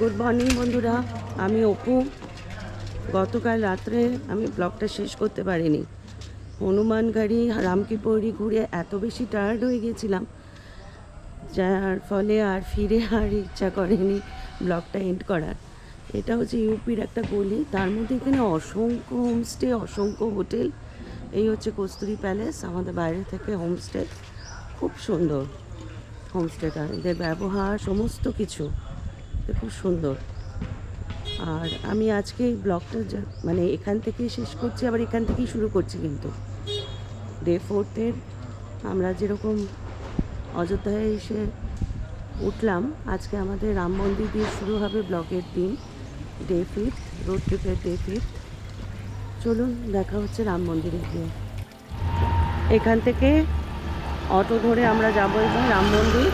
Good morning বন্ধুরা, আমি অপু। গতকাল রাত্রে আমি ব্লগটা শেষ করতে পারিনি। হনুমানগাড়ি রামকিপৌরি ঘুরে এত বেশি টায়ার্ড হয়ে গেছিলাম, যার ফলে আর ফিরে আর ইচ্ছা করেনি ব্লগটা এন্ড করার। এটা হচ্ছে ইউপির একটা গলি, তার মধ্যে এখানে অসংখ্য হোমস্টে, অসংখ্য হোটেল। এই হচ্ছে কস্তুরী প্যালেস, আমাদের বাইরে থেকে হোমস্টে। খুব সুন্দর হোমস্টেটা, এদের ব্যবহার সমস্ত কিছু খুব সুন্দর। আর আমি আজকে এই ব্লগটা মানে এখান থেকেই শেষ করছি, আবার এখান থেকেই শুরু করছি। কিন্তু ডে 4 আমরা যেরকম অযোধ্যায় এসে উঠলাম, আজকে আমাদের রাম মন্দির দিয়ে শুরু হবে ব্লগের দিন, ডে 5, রোড ট্রিপের ডে 5। চলুন দেখা হচ্ছে রাম মন্দিরে গিয়ে। এখান থেকে অটো ধরে আমরা যাবো এবার রাম মন্দির।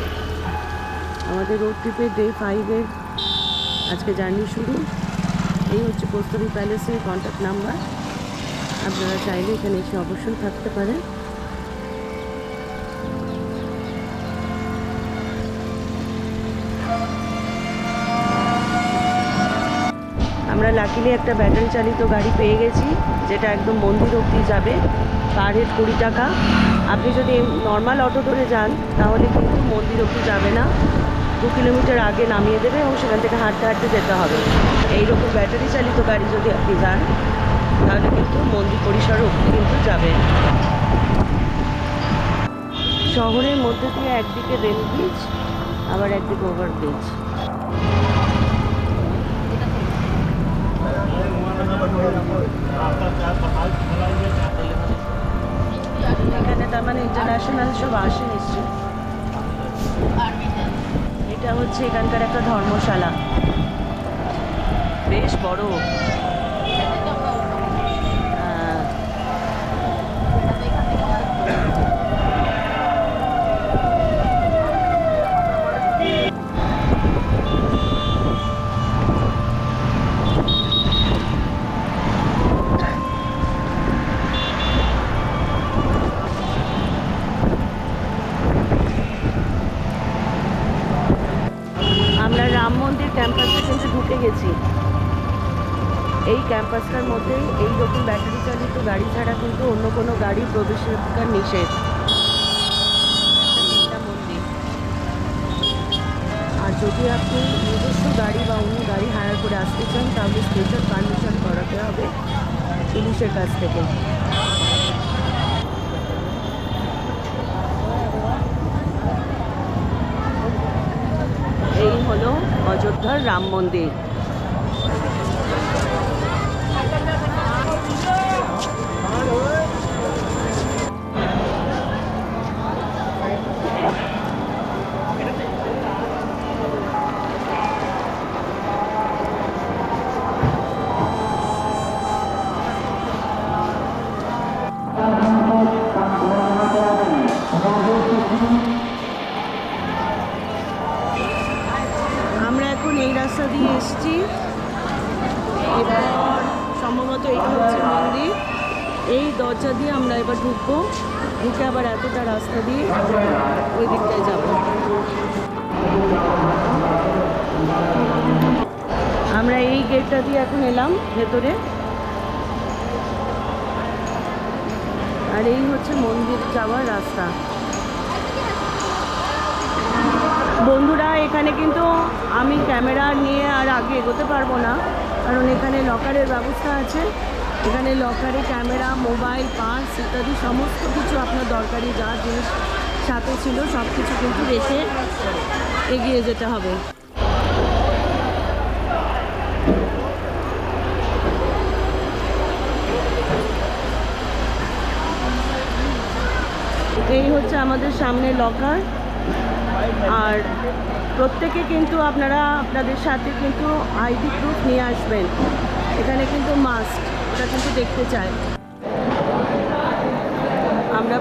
আমাদের রোড ট্রিপের ডে 5-এর আজকে জার্নি শুরু। এই হচ্ছে কস্তুরী প্যালেসের কন্ট্যাক্ট নাম্বার, আপনারা চাইলে এখানে এসে অবশ্যই থাকতে পারেন। আমরা লাকিলি একটা ব্যাটারি চালিত গাড়ি পেয়ে গেছি, যেটা একদম মন্দির অবধি যাবে, পার হেড 20 টাকা। আপনি যদি নর্মাল অটো ধরে যান তাহলে কিন্তু মন্দির অবধি যাবে না, 2 কিলোমিটার আগে নামিয়ে দেবে এবং সেখান থেকে হাঁটতে হাঁটতে যেতে হবে। এইরকম ব্যাটারি চালিত গাড়ি যদি আপনি যান তাহলে কিন্তু মন্দির পরিসর অবধি কিন্তু যাবে। শহরের মধ্যে দিয়ে একদিকে রেল ব্রিজ, আবার একদিকে ওভারব্রিজ। এখানে তার মানে ইন্টারন্যাশনাল সব আসে নিশ্চয়ই। এটা হচ্ছে এখানকার একটা ধর্মশালা, বেশ বড়। আমরা রাম মন্দির ক্যাম্পাসে কিন্তু ঢুকে গেছি। এই ক্যাম্পাসটার মধ্যেই এইরকম ব্যাটারি চালিত গাড়ি ছাড়া কিন্তু অন্য কোনো গাড়ি প্রবেশাধিকার নিষেধ। মন্দির, আর যদি আপনি নিজস্ব গাড়ি বা অন্য গাড়ি হায়ার করে আসতে চান তাহলে স্পেশাল পারমিশন করাতে হবে পুলিশের কাছ থেকে। এই হলো অযোধ্যার রাম মন্দির। আমরা এখন এই রাস্তা দিয়ে এসেছি, এবার সম্ভবত এটা হচ্ছে মন্দির। এই দরজা দিয়ে আমরা এবার ঢুকবো, ঢুকে আবার এতটা রাস্তা দিয়ে ওই দিকটায় যাব। আমরা এই গেটটা দিয়ে এখন এলাম ভেতরে, আর এই হচ্ছে মন্দির যাওয়ার রাস্তা। বন্ধুরা, এখানে কিন্তু আমি ক্যামেরা নিয়ে আর আগে এগোতে পারবো না, কারণ এখানে লকারের ব্যবস্থা আছে। এখানে লকারে ক্যামেরা, মোবাইল, পার্স ইত্যাদি সমস্ত কিছু আপনার দরকারি যা জিনিস সাথে ছিল সব কিছু কিন্তু রেখে এগিয়ে যেতে হবে। এই হচ্ছে আমাদের সামনে লকার। আর প্রত্যেকে কিন্তু আপনারা আপনাদের সাথে কিন্তু আইডি প্রুফ নিয়ে আসবেন। এখানে কিন্তু মাস্ট, ওটা কিন্তু দেখতে চাই। আমরা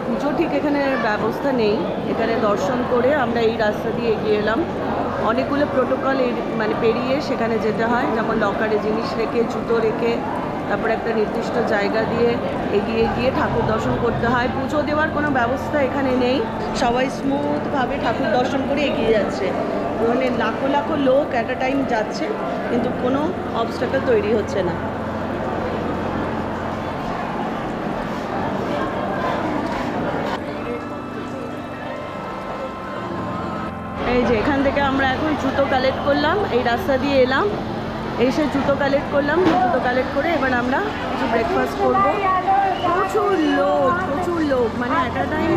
পুজো ঠিক এখানে ব্যবস্থা নেই, এখানে দর্শন করে আমরা এই রাস্তা দিয়ে এগিয়ে এলাম। অনেকগুলো প্রোটোকল পেরিয়ে সেখানে যেতে হয়, যেমন লকারে জিনিস রেখে, জুতো রেখে, তারপরে একটা নির্দিষ্ট জায়গা দিয়ে এগিয়ে গিয়ে ঠাকুর দর্শন করতে হয়। পুজো দেওয়ার কোনো ব্যবস্থা এখানে নেই, সবাই স্মুথভাবে ঠাকুর দর্শন করে এগিয়ে যাচ্ছে। মানে লাখো লাখো লোক অ্যাট আ টাইম যাচ্ছে, কিন্তু কোনো অবস্টাকেল তৈরি হচ্ছে না। এই যে এখান থেকে আমরা এখন জুতো কালেক্ট করলাম, এই রাস্তা দিয়ে এলাম, এসে জুতো কালেক্ট করলাম, জুতো কালেক্ট করে এবার আমরা কিছু ব্রেকফাস্ট করবো। প্রচুর লোক, মানে অ্যাট আ টাইম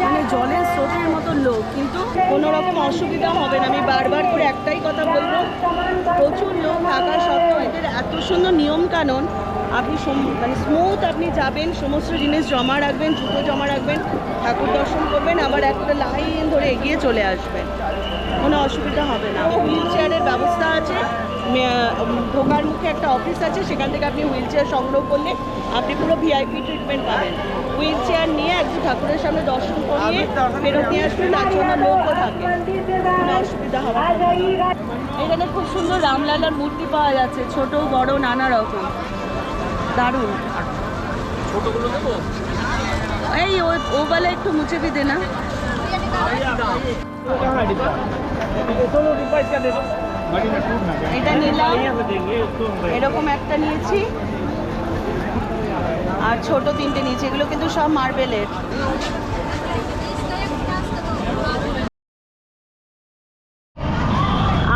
মানে জলের স্রোতের মতো লোক, কিন্তু কোনো রকম অসুবিধা হবে না। আমি বারবার করে একটাই কথা বলবো, প্রচুর লোক থাকা সত্ত্বেও এদের এত সুন্দর নিয়মকানুন, আপনি মানে স্মুথ আপনি যাবেন, সমস্ত জিনিস জমা রাখবেন, জুতো জমা রাখবেন, ঠাকুর দর্শন করবেন, আবার একটা লাইন ধরে এগিয়ে চলে আসবেন, কোনো অসুবিধা হবে না। হুইল চেয়ারের ব্যবস্থা আছে, ঢোকার মুখে একটা অফিস আছে, সেখান থেকে আপনি হুইল চেয়ার সংগ্রহ করলে আপনি পুরো ভিআইপি ট্রিটমেন্ট পাবেন। হুইল চেয়ার নিয়ে একটু ঠাকুরের সামনে দর্শন করিয়ে ফেরত নিয়ে আসবেন, তার জন্য লোকও থাকে, কোনো অসুবিধা হবে না। এখানে খুব সুন্দর রামলালার মূর্তি পাওয়া যাচ্ছে, ছোট বড় নানা রকম, দারুণ। এই ওবেলা একটু মুছে भी देना। এটা নিলাম, এরকম একটা নিয়েছি, আর ছোট তিনটে নিয়েছি, এগুলো কিন্তু সব মার্বেলের।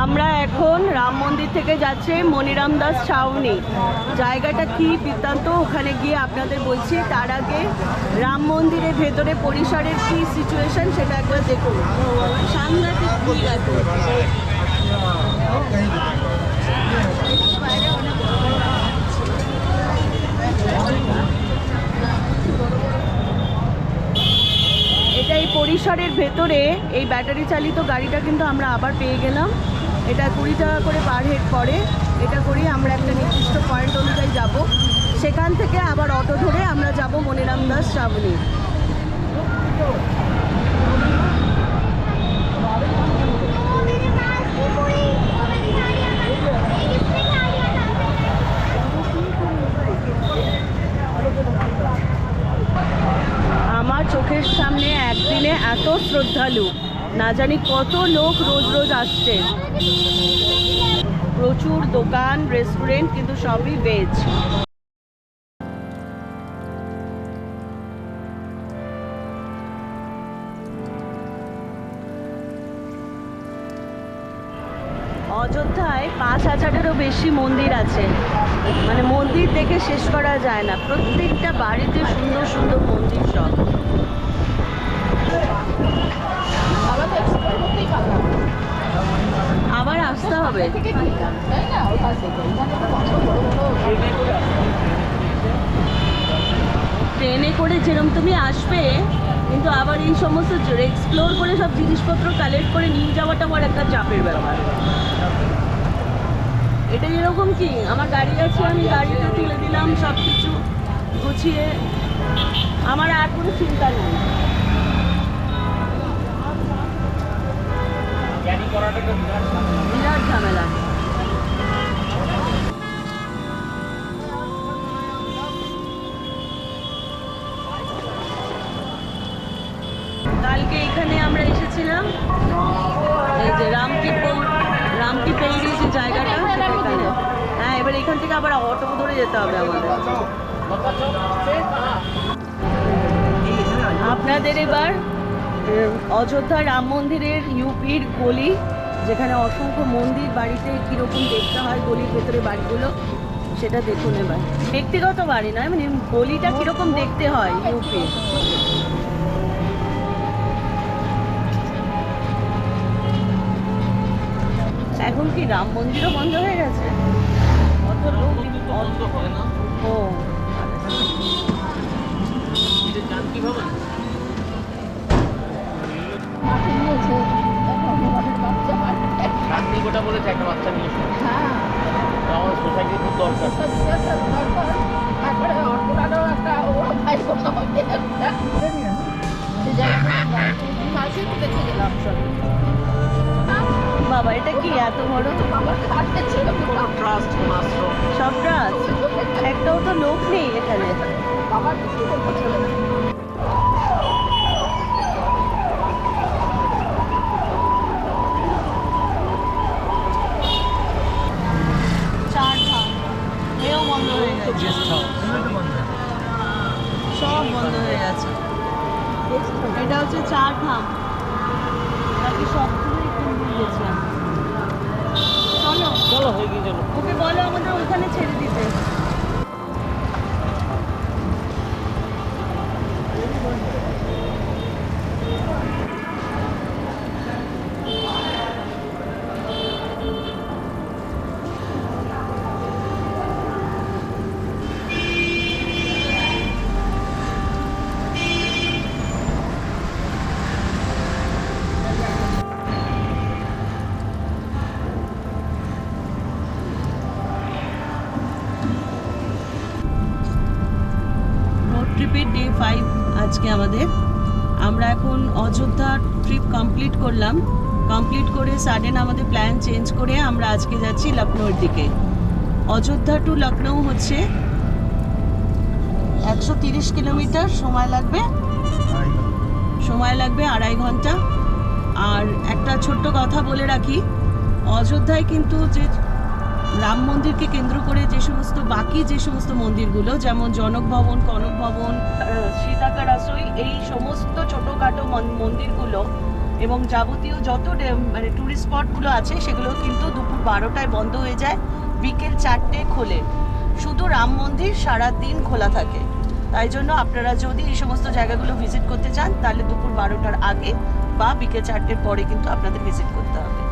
আমরা এখন রাম মন্দির থেকে যাচ্ছি মনিরাম দাস ছাউনি। জায়গাটা কি বৃত্তান্ত ওখানে গিয়ে আপনাদের বলছি, তার আগে রাম মন্দিরের ভেতরে পরিসরের কি সিচুয়েশন সেটা একবার দেখুন, সাংঘাতিক ভিড় আছে। এটা এই পরিসরের ভেতরে এই ব্যাটারি চালিত গাড়িটা কিন্তু আমরা আবার পেয়ে গেলাম। এটা 20 টাকা করে পার হেড পড়ে। এটা করি আমরা একটা নির্দিষ্ট পয়েন্ট অনুযায়ী যাব, সেখান থেকে আবার অটো ধরে আমরা যাব মনিরাম দাস ছাউনি। আমার চোখের সামনে একদিনে এত শ্রদ্ধালু, না জানি কত লোক রোজ রোজ আসছে, প্রচুর দোকান রেস্টুরেন্ট, কিন্তু সবই ভেজ। অযোধ্যায় 5000-এরও বেশি মন্দির আছে, মানে মন্দির দেখে শেষ করা যায় না, প্রত্যেকটা বাড়িতে সুন্দর সুন্দর মন্দির সব। আবার আসতে হবে, ট্রেনে করে যেরকম তুমি আসবে, কিন্তু আবার এই সমস্ত এক্সপ্লোর করে সব জিনিসপত্র কালেক্ট করে নিয়ে যাওয়াটা আমার একটা চাপের ব্যাপার। এটা যেরকম কি আমার গাড়ি আছে, আমি গাড়িতে তুলে দিলাম সব কিছু গুছিয়ে, আমার আর কোনো চিন্তা নেই। বিরাট ঝামেলা। কালকে এখানে আমরা এসেছিলাম, এই যে রামকি পেইরি যে জায়গাটা, সেটা এখানে। হ্যাঁ, এবার এখান থেকে আবার অটো ধরে যেতে হবে আমাদের। আপনাদের এবার অযোধ্যা রাম মন্দিরের ইউপির গলি, যেখানে অসংখ্য মন্দির, বাড়িতে কীরকম দেখতে হয় গলির ভেতরে বাড়িগুলো, সেটা দেখুন এবার। ব্যক্তিগত বাড়ি নয়, মানে গলিটা কীরকম দেখতে হয় ইউপির। এখন কি রাম মন্দিরও বন্ধ হয়ে গেছে? অত লোক ও গোটা বলেছে একটা বাচ্চা নিয়ে আমার সোসাইটির খুব দরকার। বাবা, এটা কি এত বড়? কোনো ট্রাস্ট কোনো আশ্রম সব ট্রাস্ট, একটাও তো লোক নেই এখানে। চার ধাম এও বন্ধ হয়ে গেছে, গেস্ট হাউস সব বন্ধ হয়ে গেছে। এটা হচ্ছে চার ধাম, বাকি সবগুলোই কুম্ভে গেছিলাম। চলো চলো হয়ে গিয়ে চলো ওকে বলো আমাদের ওখানে ছেড়ে দিতে। রোড ট্রিপের ডে 5 আজকে আমাদের। আমরা এখন অযোধ্যা ট্রিপ কমপ্লিট করলাম। কমপ্লিট করে সাডেন আমাদের প্ল্যান চেঞ্জ করে আমরা আজকে যাচ্ছি লখনৌর দিকে। অযোধ্যা টু লখনৌ হচ্ছে 130 কিলোমিটার, সময় লাগবে 2.5 ঘন্টা। আর একটা ছোট্ট কথা বলে রাখি, অযোধ্যায় কিন্তু যে রাম মন্দিরকে কেন্দ্র করে যে সমস্ত বাকি যে সমস্ত মন্দিরগুলো, যেমন জনক ভবন, কনক ভবন, সীতাকা রাসোই, এই সমস্ত ছোটোখাটো মন্দিরগুলো এবং যাবতীয় যত মানে ট্যুরিস্ট স্পটগুলো আছে সেগুলো কিন্তু দুপুর 12টায় বন্ধ হয়ে যায়, বিকেল 4টে খোলে। শুধু রাম মন্দির সারাদিন খোলা থাকে। তাই জন্য আপনারা যদি এই সমস্ত জায়গাগুলো ভিজিট করতে চান তাহলে দুপুর 12টার আগে বা বিকেল 4টের পরে কিন্তু আপনাদের ভিজিট করতে হবে।